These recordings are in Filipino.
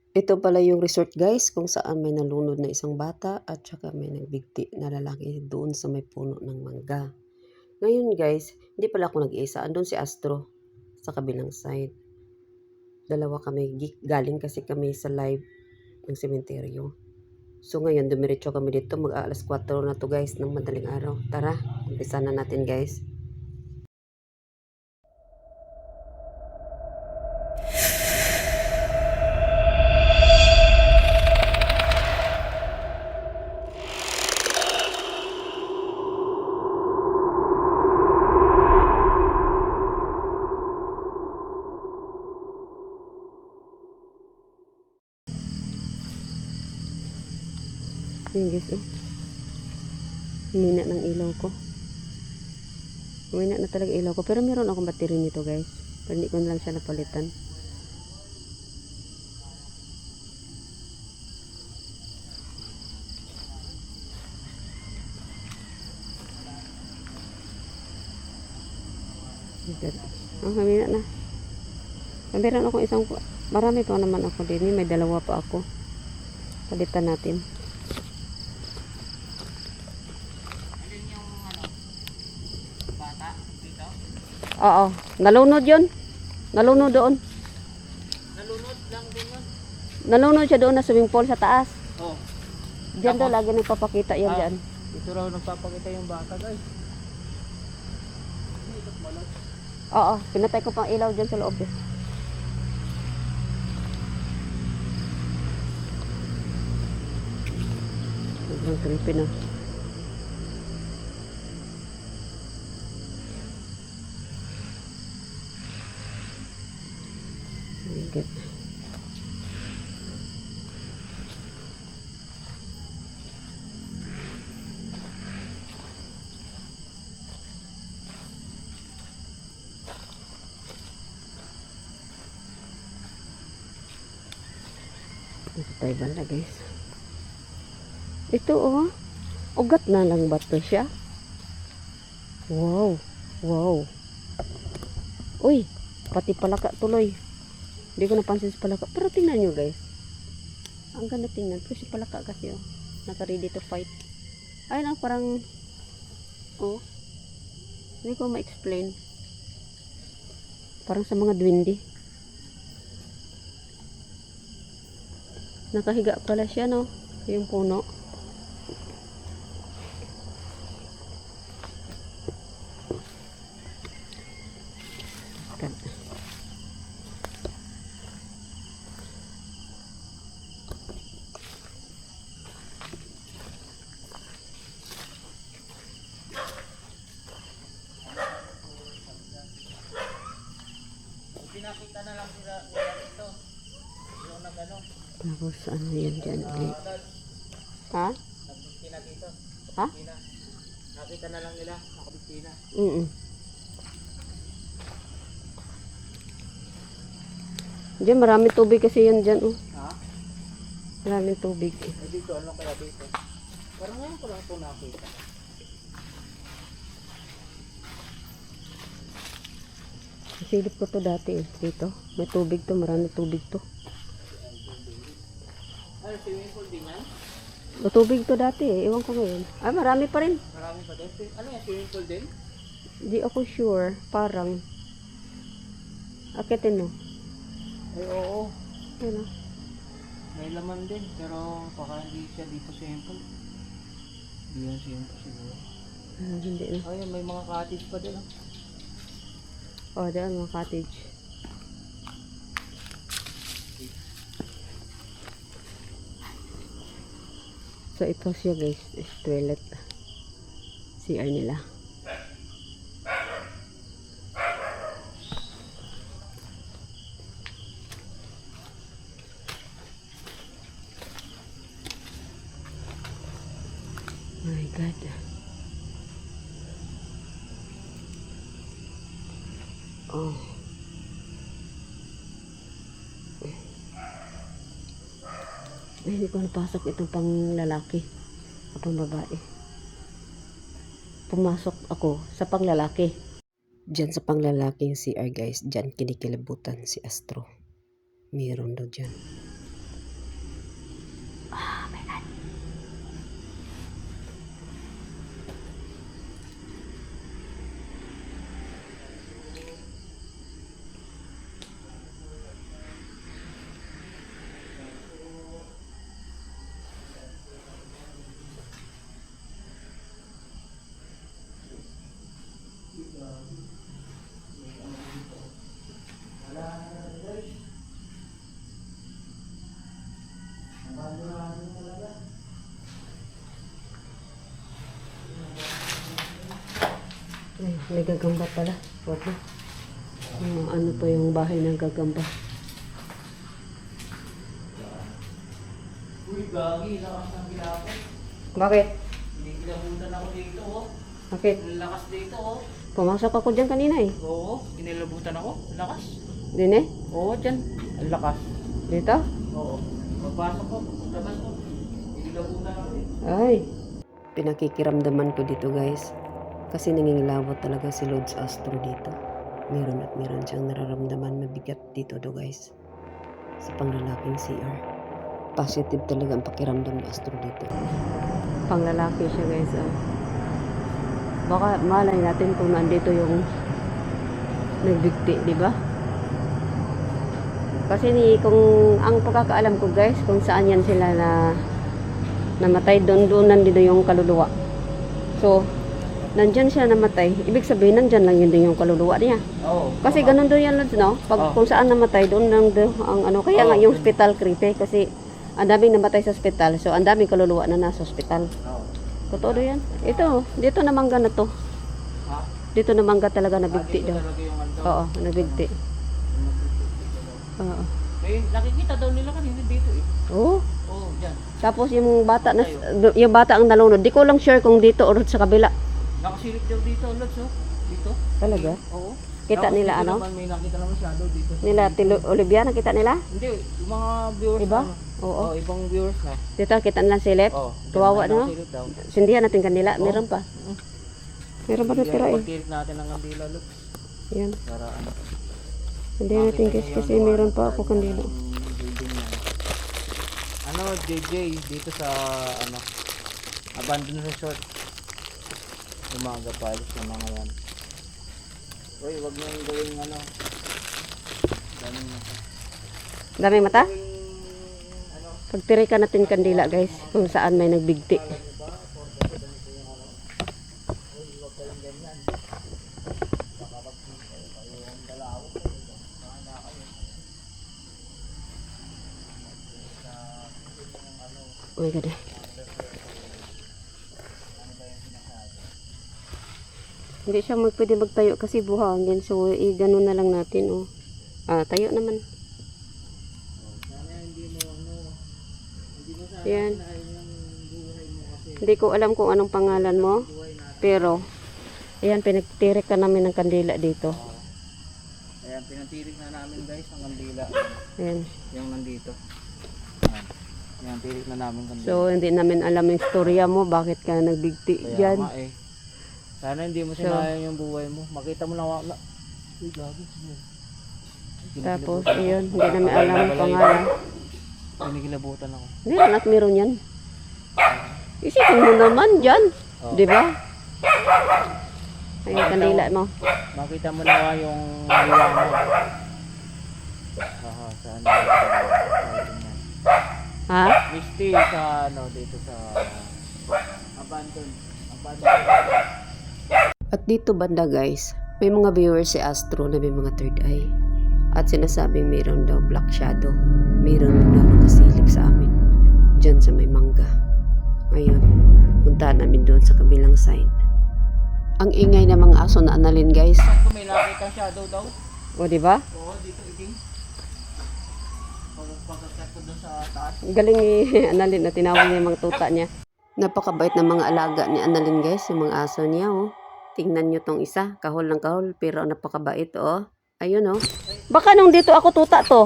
Ito pala yung resort guys kung saan may nalunod na isang bata at saka may nagbigti na lalaki doon sa may puno ng mangga. Ngayon guys, hindi pala ako nag-iisa. Andun si Astro sa kabilang side. Dalawa kami, galing kasi kami sa live ng sementeryo. So ngayon, dumiretso kami dito. Mag-aalas 4 na to guys ng madaling araw. Tara, umpisa na natin guys. Ayan guys, oh. Humina ng ilaw ko. Humina na talaga ilaw ko. Pero meron akong battery nito guys. Pero hindi ko na lang siya napalitan. Oh, humina na. Meron akong isang, marami pa naman ako din. May dalawa pa ako. Palitan natin. Oo. Nalunod yun. Nalunod doon. Nalunod lang din yun. Nalunod siya doon na swimming pool sa taas. Oh. Diyan daw lagi nagpapakita yan dyan. Ito raw nagpapakita yung bata guys. Oo. Pinatay ko pang ilaw dyan sa loob. Sobrang creepy na. Okay. Ito tayo banda guys. Ito oh. Ugat na lang ba to siya? Wow. Wow. Uy. Pati palaka tuloy. Hindi ko napansin si palaka. Pero tingnan nyo guys. Ang ganda tingnan. Pero si palaka kasi oh. Naka-ready to fight. Ayun oh. Parang oh. Hindi ko ma-explain. Parang sa mga duwende. Nakahiga pala siya no. Yung puno. Pinakita na lang sila ito. Yung nagano. Tapos ano yan dyan ulit. Ha? Nagpisina dito. Ha? Nakita na lang nila. Nakapisina. Diyan marami tubig kasi yan dyan oh. Ha? Maraming tubig. Eh dito, ano kaya dito? Parang ngayon ko lang ito nakita. Silip ko to dati eh. Dito. May tubig to. Marami tubig to. Ano, swimming pool din yan? May tubig to dati eh. Ewan ko ngayon. Ay, marami pa rin. Marami pa din. Ano yan, swimming pool din? Di ako sure. Parang. Akitin mo. Ay, oo. Ano? May laman din. Pero baka hindi siya dito swimming pool. Hindi yan swimming pool siguro. Hindi na. Ayun, may mga cottage pa din. Oh, dyan mga cottage. So, ito siya guys. Is toilet. CR nila. My God. Oh. Ay, hindi ko napasok itong pang lalaki o pang babae. Pumasok ako sa pang lalaki. Diyan sa pang lalaking CR guys, diyan kinikilabutan si Astro. Meron daw diyan. Oh my God. Ay, may gagamba pala. Wag na. Ano pa yung bahay ng gagamba? Uy, gagi, lakas ng kilapot. Bakit? Hindi kilabutan ako dito, oh. Bakit? Ang lakas dito, oh. Pumasok ako dyan kanina eh. Oo, kinilabutan ako. Lakas. Din eh? Oo, dyan. Ang lakas. Dito? Oo. Pagpasok ko, labas ko. Kinilabutan ako eh. Ay. Pinakikiramdaman ko dito guys. Kasi nangingilabot talaga si Lods Astro dito. Meron at meron siyang nararamdaman mabigat dito do guys. Sa panglalaking CR. Positive talaga ang pakiramdam ni Astro dito. Panglalaki siya guys. Oh. Baka malay natin kung nandito yung nagbigti, di ba? Kasi kung ang pagkakaalam ko guys, kung saan yan sila na namatay, doon nandito yung kaluluwa. So, nandyan siya namatay, ibig sabihin nandyan lang yun din yung kaluluwa niya. Oo. Kasi ganun doon yan, Lods, no? Pag kung saan namatay, doon lang ang ano. Kaya nga yung hospital creepy kasi ang daming namatay sa hospital. So, ang daming kaluluwa na nasa hospital. Oo. Totoo do yan. Ito, dito na mangga na to. Ha? Dito na mangga talaga nabigti Dito daw. talaga yung ano. Oo, nabigti. Oo. Eh, nakikita daw nila kanina dito eh. Oo. Oo, dyan. Tapos yung bata ang nalunod. Di ko lang sure kung dito o sa kabila. Nakasilip daw dito, Lods, oh. Dito. Talaga? Oo. Kita Tapos nila dito ano? naman, may nakita naman shadow dito. Nila Olivia, nakita nila? Hindi, yung mga viewers Iba? na. Oo. Oo, ibang viewers na. Dito kita nila silip. Oo. Kawawa, dyan, no? nakasilip daw. Sindihan natin kanila. Oo. Meron pa. Meron pa natira eh. Pagkirik natin ng kandila, Lods. Yan. Para ano. Hindi natin guys kasi meron pa ako kandila. Building na. Ano, JJ, dito sa, ano, abandoned resort. Umaga pa, alis ng mga yan. Uy, wag nang gawing ano. Daming mata. Daming mata? Ano, Pagtirikan natin kandila guys kung saan may nagbigti. Oh my God. Hindi siya pwede magtayo kasi buhangin. So, ganun na lang natin. Oh. Tayo naman. Yan. Hindi ko alam kung anong pangalan mo. Pero, ayan, pinagtirik ka namin ng kandila dito. ayan, pinatirik na namin guys ang kandila. Ayan. Yung nandito. Ayan, tirik na namin kandila. So, hindi namin alam yung storya mo. Bakit ka nagbigti Kaya dyan. nga eh. Sana hindi mo sinayang yung buhay mo. Makita mo na uy, gabi. Tapos, ayun, hindi namin alam yung pangalan. Pinigilabutan ako. Meron at meron yan. Isipin mo naman dyan. Oh. Di ba? Ayun, kandila mo. Makita mo na yung liwa mo. Aha, saan na Ha? Misty sa ano dito sa abandoned. At dito banda guys, may mga viewers si Astro na may mga third eye. At sinasabing mayroon daw black shadow. Mayroon daw nakasilip sa amin. Diyan sa may mangga. Ngayon, punta namin doon sa kabilang side. Ang ingay ng mga aso na analin guys. Kung may nakita shadow daw. O diba? Oo, dito iting. Pagkakat ko doon sa taas. Galing ni Annalyn na tinawag niya yung mga tuta niya. Napakabait ng mga alaga ni Annalyn guys, yung mga aso niya oh. Tingnan nyo tong isa, kahol ng kahol, pero napakabait oh. Ayun oh. Baka nung dito ako tuta to.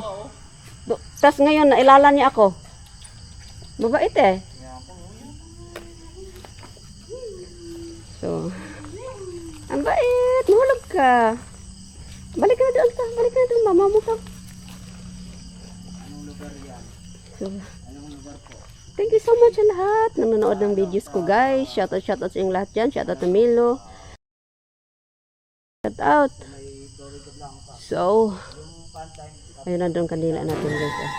Tas ngayon nailala niya ako. Mabait eh. So, ang bait, mahulog ka. Balik ka na doon, mama mo ka. Anong lugar yan? So, Anong lugar po? Thank you so much sa lahat ng nanonood ng videos ko, guys. Shoutout sa inyong lahat dyan. Shoutout to Milo. Shoutout. So, ayun na doon kanila natin, guys.